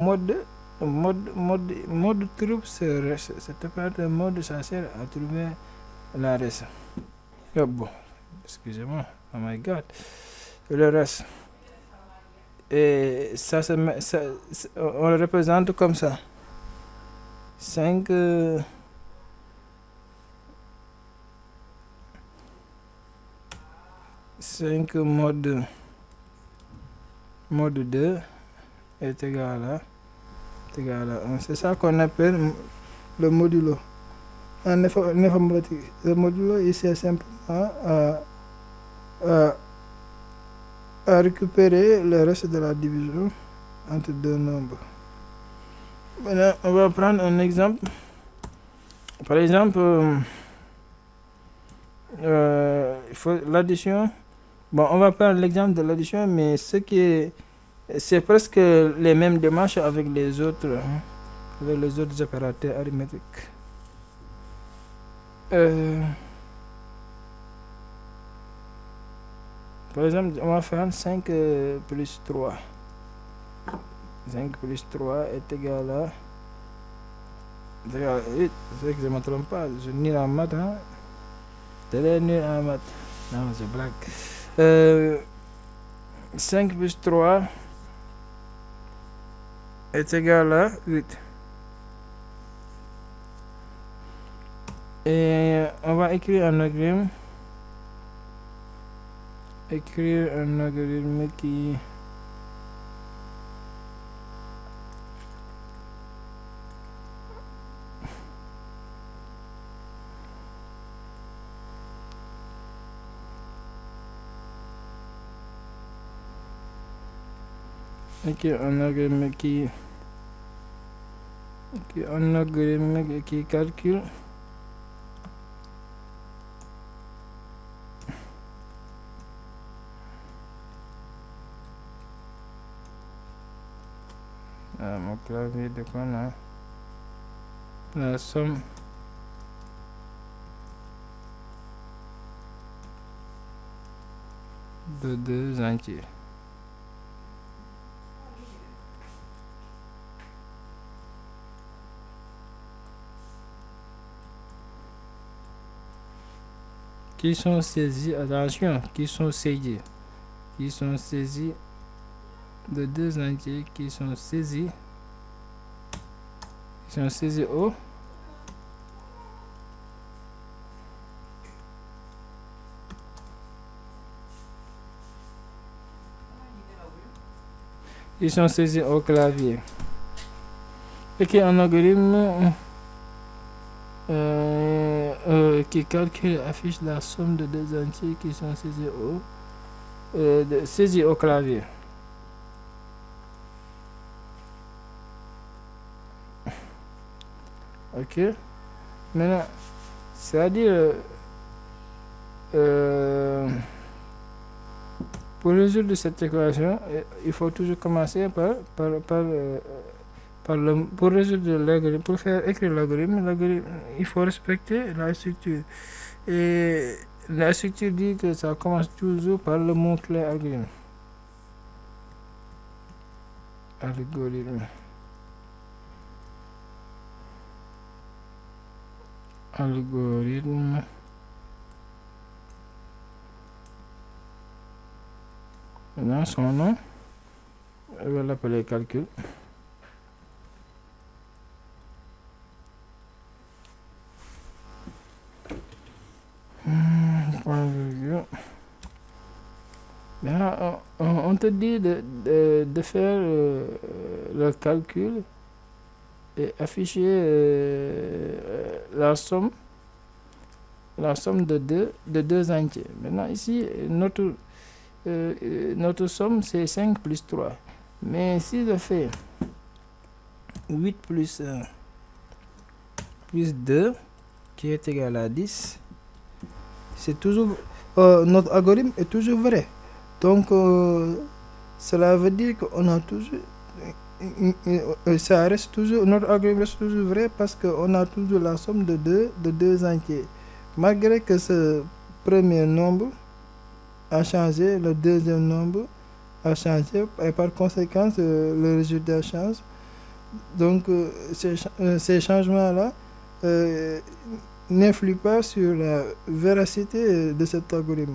mode trouve ce reste. Cette opérateur mode, ça sert à trouver la reste. Oh, bon, excusez-moi, oh my god. Le reste. Et ça, on le représente comme ça. 5 mode 2 est égal à 1. C'est ça qu'on appelle le modulo. En informatique, le modulo, il sert simplement à récupérer le reste de la division entre deux nombres. Maintenant, on va prendre un exemple. Par exemple, l'addition. Bon, on va prendre l'exemple de l'addition, mais c'est presque les mêmes démarches avec les autres opérateurs arithmétiques. Par exemple, on va faire 5 plus 3. 5 plus 3 est égal à 8. C'est que je ne me trompe pas. Je suis nul en maths. Hein? T'es nul en maths. Non, c'est blague. 5 plus 3 est égal à 8. Et on va écrire un algorithme. Qui calcule mon clavier de quoi là, la somme de deux entiers. Qui sont saisis, attention, qui sont saisis de deux entiers qui sont saisis au clavier. Et qui est un algorithme qui calcule, affiche la somme de deux entiers qui sont saisis au clavier. Ok. Maintenant, c'est-à-dire pour résoudre cette équation, il faut toujours commencer pour résoudre l'algorithme, pour faire écrire l'algorithme, il faut respecter la structure. Et la structure dit que ça commence toujours par le mot-clé algorithme. Maintenant, son nom, on va l'appeler calcul. Maintenant, on te dit de faire le calcul et afficher la somme de deux entiers. Maintenant ici notre somme c'est 5 plus 3. Mais si je fais 8 plus 2 qui est égal à 10, c'est toujours notre algorithme est toujours vrai. Donc cela veut dire qu'on a toujours notre algorithme reste toujours vrai parce qu'on a toujours la somme de deux entiers. Malgré que ce premier nombre a changé, le deuxième nombre a changé et par conséquent le résultat change. Donc, ces changements-là n'influent pas sur la véracité de cet algorithme,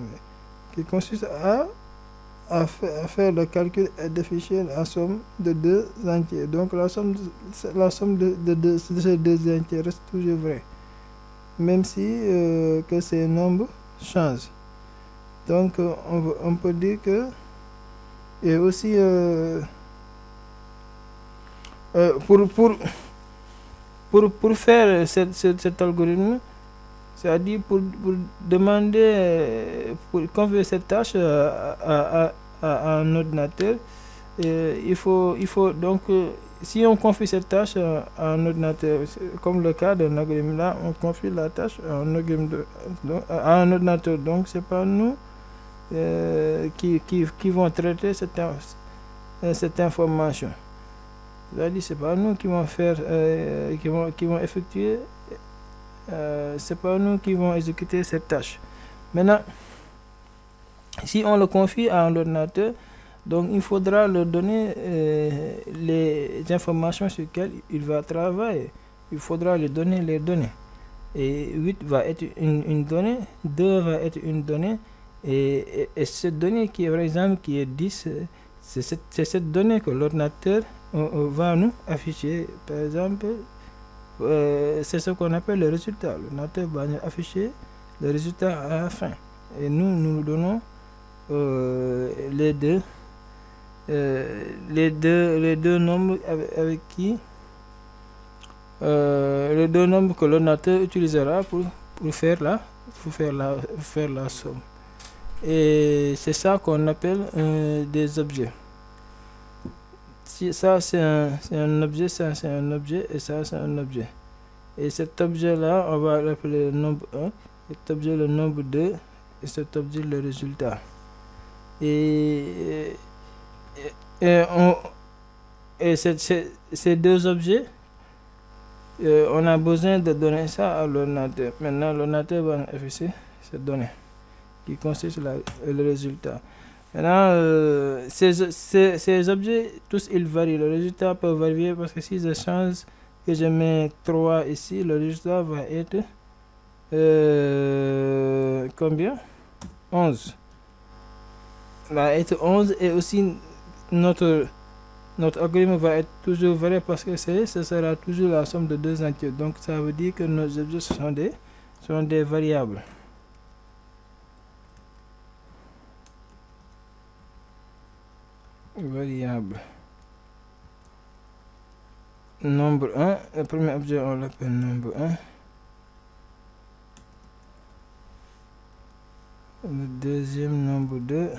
qui consiste à faire le calcul et d'afficher la somme de deux entiers. Donc, la somme de ces deux entiers reste toujours vraie, même si que ces nombres changent. Donc, on peut dire que, et aussi, pour faire cet algorithme, c'est-à-dire pour demander, pour confier cette tâche à un ordinateur, il faut donc, si on confie cette tâche à un ordinateur, comme le cas d'un algorithme là, on confie la tâche à un ordinateur. Donc, c'est pas nous qui vont traiter cette information. C'est-à-dire, c'est pas nous qui vont faire, qui vont effectuer, c'est pas nous qui vont exécuter cette tâche. Maintenant, si on le confie à un ordinateur, donc il faudra leur donner les informations sur lesquelles il va travailler. Il faudra lui donner les données. Et 8 va être une donnée, 2 va être une donnée, et cette donnée qui est, par exemple, qui est 10, c'est cette donnée que l'ordinateur va nous afficher. Par exemple, c'est ce qu'on appelle le résultat. L'ordinateur va nous afficher le résultat à la fin. Et nous donnons les deux nombres avec qui les deux nombres que l'ordinateur utilisera pour faire la somme. Et c'est ça qu'on appelle des objets. Si ça c'est un objet, ça c'est un objet, et ça c'est un objet. Et cet objet là, on va l'appeler le nombre 1, cet objet le nombre 2, et cet objet le résultat. Et ces deux objets, on a besoin de donner ça à l'ordinateur. Maintenant, l'ordinateur va afficher ces données qui consiste le résultat. Maintenant, ces objets, tous ils varient. Le résultat peut varier parce que si je change, que je mets 3 ici, le résultat va être combien? 11. Va être 11, et aussi notre algorithme va être toujours vrai parce que ce sera toujours la somme de deux entiers. Donc ça veut dire que nos objets sont des variables. Nombre 1, le premier objet on l'appelle nombre 1. Le deuxième nombre 2.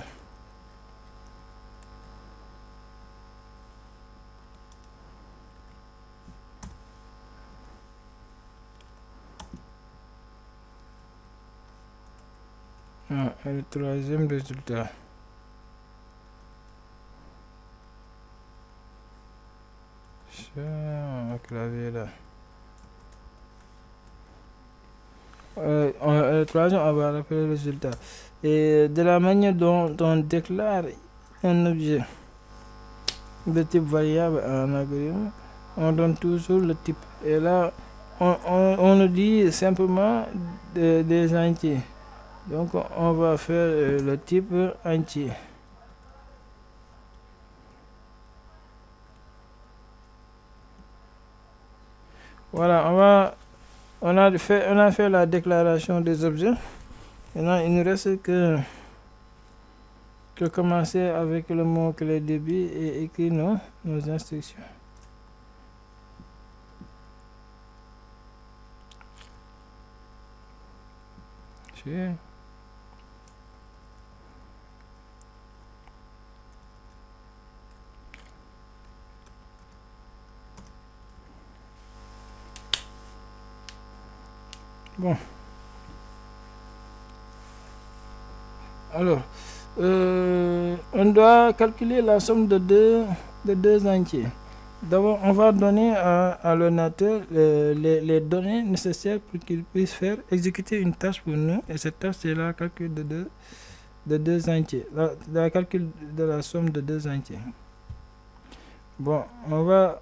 Et le troisième résultat. Un clavier là. Le troisième, on va l'appeler le résultat. Et de la manière dont on déclare un objet de type variable à un algorithme, on donne toujours le type. Et là, on nous dit simplement des entiers. Donc on va faire le type entier. Voilà, on a fait la déclaration des objets. Maintenant, il ne reste que commencer avec le mot-clé début et écrire nos instructions. Bon. Alors, on doit calculer la somme de deux entiers. D'abord, on va donner à l'ordinateur les données nécessaires pour qu'il puisse faire exécuter une tâche pour nous. Et cette tâche, c'est la calcul de deux entiers. La calcul de la somme de deux entiers. Bon, on va